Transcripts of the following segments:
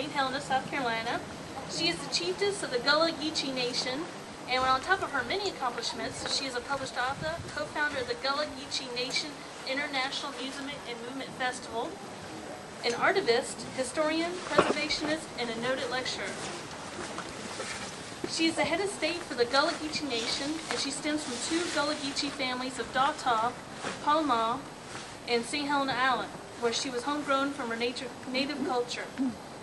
St. Helena, South Carolina. She is the chiefess of the Gullah Geechee Nation, and on top of her many accomplishments, she is a published author, co-founder of the Gullah Geechee Nation International Music and Movement Festival, an artivist, historian, preservationist, and a noted lecturer. She is the head of state for the Gullah Geechee Nation, and she stems from two Gullah Geechee families of Daw, Palma, and St. Helena Island, where she was homegrown from her native culture.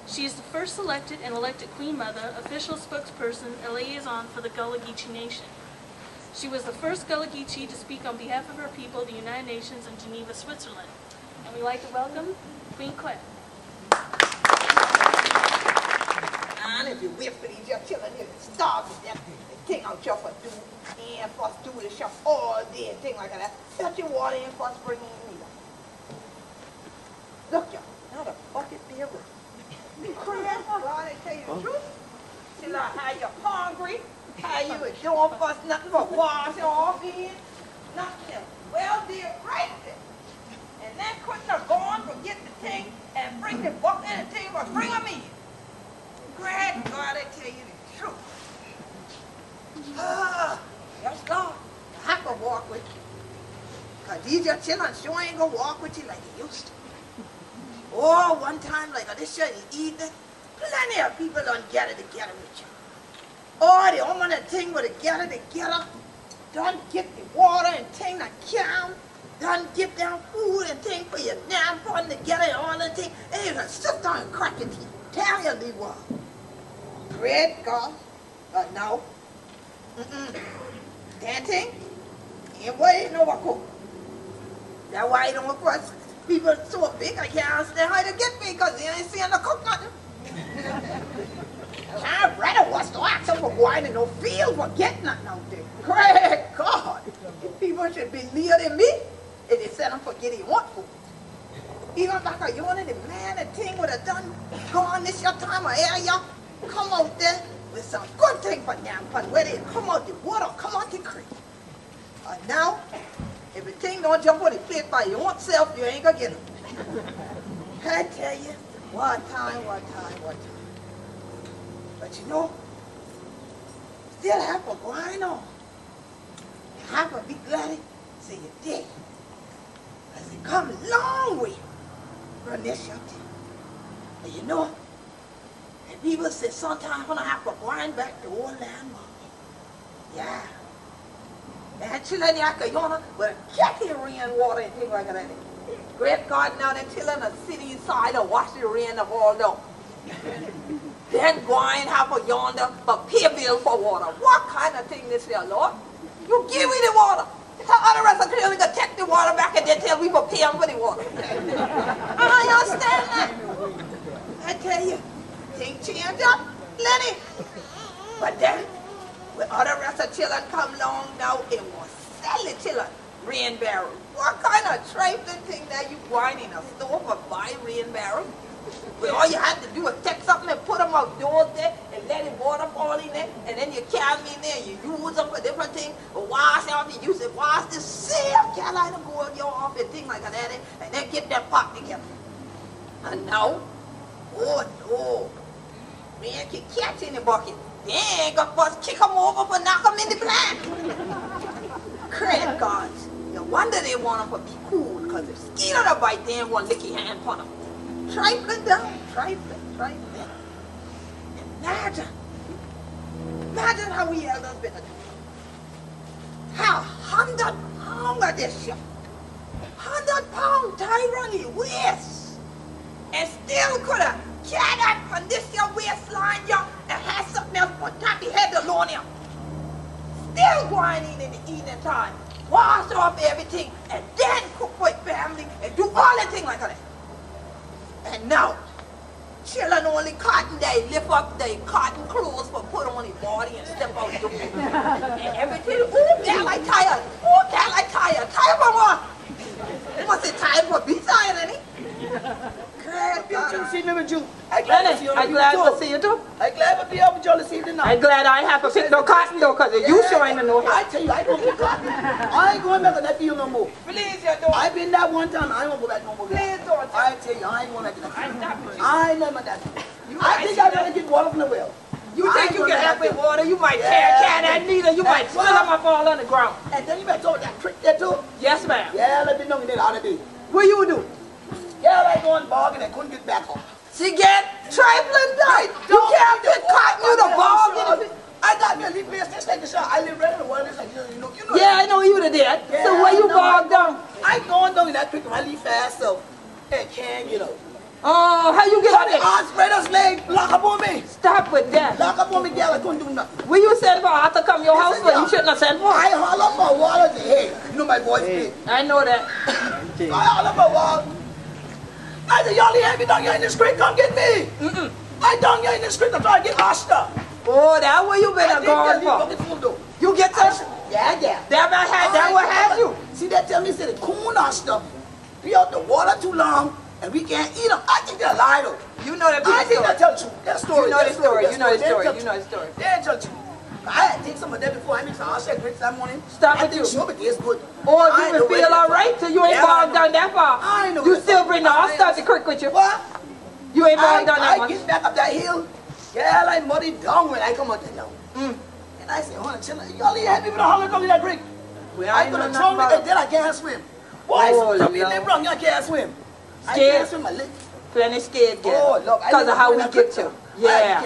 She is the first selected and elected Queen Mother, official spokesperson, and liaison for the Gullah Geechee Nation. She was the first Gullah Geechee to speak on behalf of her people at the United Nations in Geneva, Switzerland. And we'd like to welcome Queen Quet. And if you wait for these young children, you can starve to death. They take out your for do, and first do the shop all day and things like that. Fetch your water and first bring in neither. Look, y'all, now the bucket there with you. Crap, God, I tell you the truth. See, like how you hungry, how you was doing first nothing but washing off in, nothing. Well, dear, right there. And then couldn't have gone for get the thing and bring the bucket and thing, but bring them in. Great God, I tell you the truth. Yes, Lord. I have to walk with you. Because these your children sure ain't going to walk with you like they used to. Oh, one time, like this year in the evening, plenty of people don't get it together with you. Oh, the only thing with it get it together, don't get the water and thing that count, don't get them food and thing for your damn fun together and all that thing. And you can sit down and crack your teeth. Tell you the what. Great God, but no. That thing ain't waiting over cook. That's why you don't cross people so big I can't understand how to get me because they ain't seeing the cook nothing. I'd rather was to ask them for going in no field for getting nothing out there. Great God, people should be near than me if they send them for getting what food. Even back a unit, the man and thing would have done gone this your time of area, come out there with some good thing for them, but where they come out the water, come out the creek. And now, if the thing don't jump on the plate by your own self, you ain't gonna get it. I tell you, what time. But you know, still have to go on. You have to be glad say you did. Because it come a long way from this young thing. And you know, and people say sometimes when I have to go back to old land, yeah. And children like a yonder with a catty rainwater and things like that. Great God, now they're children a city inside to wash the rain of all down. Then go and have a yonder but pay bill for water. What kind of thing this here, Lord? You give me the water. The other rest of clearly gonna take the water back and then tell we for pay them for the water. I understand that. I tell you, things change up plenty. But then when other rest of children come along now, it was sell the children rain barrel. What kind of trifling thing that you going in a store for buy rain barrel? Well, all you had to do was take something and put them outdoors there and let the water fall in there, and then you carry them in there and you use them for different things. Wash out, you use it, wash the same Carolina go your off and things like that, and then get that pot together. And now, oh no, man can catch in the bucket. They ain't gonna first kick them over for knock them in the plant. Credit cards. No wonder they want them to be cool, because if scared of the bite, they ain't want to lick your hand for them. Trifling down, trifling. Imagine how we elders been doing. How 100 pounds of this shit, 100 pounds tie around your waist, and still could have carried that from this your waistline, yo, and had something else on top of your head alone, yo. Still going in the evening time, wash off everything, and then cook for your family, and do all the things like that. And now, children only cotton, they lift up their cotton clothes for put on their body and step out the room. And everything, ooh, they're like tired. Ooh, they're like tired. Tired for what? You must say tired for be tired, ain't he? I'm glad to see you too. I'm glad to be here with you this evening now. I'm glad I have to pick no cotton though, because you showing no hair. I tell you, I don't pick cotton. I ain't going back to that field no more. Please, you don't. I've been there one time, I won't go back no more. Please don't. I tell you, I ain't going back to that field. I never that. I think I better get water from the well. You think you can help with water? You might carry that needle. You might spill them up all on the ground. And then you better throw that trick there too. Yes, ma'am. Yeah, let me know you did all the day. What you do? Yeah, I go and bargain and couldn't get back home. She get trifling done. You can't get caught. You the bargain. I got me a leaf place just like the shop. I live right in the world. Like, you know. Yeah, I know you the dad. Yeah, so where you bargain down? I going down in that creek with my leaf fast so and can't get out. Oh, how you get out The there? arms spread us leg, lock up on me. Stop with that. Lock up on me, girl. I couldn't do nothing. Will you send for her to come your house for you shouldn't have sent for her? I holler for water to hey. You know my voice big. I know that. I holler for water. I said, y'all have me down here in this creek, come get me. I down here in this creek, I'm trying to get lost up. Oh, that's where you better go for. You get touched? Yeah. That what had you. See, that tell me, say the coon and stuff. Be out the water too long, and we can't eat them. I think they're lying though. You know that I think they tell the truth. That story. You know the story. You know the story. They tell the truth. I had to take some of that before I made some hot grits that morning. Stop I it, think you. sure, but it's good. Or you would feel all right till you ain't bogged down that far. I know. You still bring the all-start to creek with you. What? You ain't bogged down that I much. get back up that hill. Yeah, like muddy down when I come out there now. And I say, hold on, chill. Y'all ain't happy with the holler down in that creek. Well, I could have told me that then I can't swim. Boy, some people they wrong, I can't swim. I can't swim my leg. Plenty scared, girl. Oh, look. Because of how we get you. Yeah.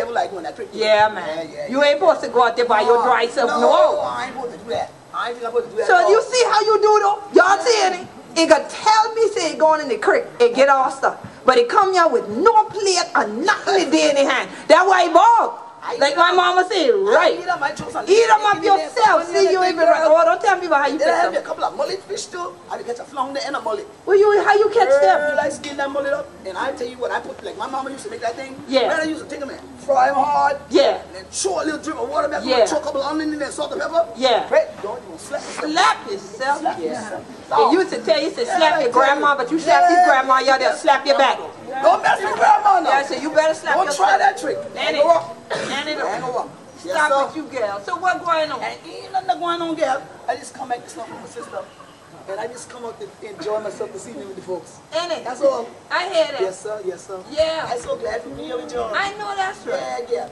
Yeah, man. You ain't supposed to go out there by your dry self. No. I ain't supposed to do that. I ain't supposed to do that. So you see how you do though? Y'all see it? It got tell me say it going in the creek. It get all stuff. But it come here with no plate or nothing in there in the hand. That's why it bog. Like my mama said, right. Eat them up yourself. See you even right. Oh, don't tell me about how you catch them. I have a couple of mullet fish too. I catch a flounder and a mullet. Well, how you catch them? I skin that mullet up, and I tell you what, I put like my mama used to make that thing. Yeah. When I used to take them and fry them hard. Yeah. And then throw a little drip of water back. Yeah. Throw a couple of onions in there, salt and pepper. Yeah. Right? Don't you slap yourself. Yeah. They used to tell you to slap your grandma, but you slap your grandma, y'all they'll slap your back. Don't mess with grandma now. Yeah, so you better slap yourself. Don't try that trick. Stop with you, girl. So what going on? Ain't nothing going on, girl. I just come back to stuff with my sister. And I just come out to enjoy myself this evening with the folks. Ain't it? That's all. I hear that. Yes, sir. Yes, sir. Yeah. I'm so glad for being with you. I know that's right. Yeah.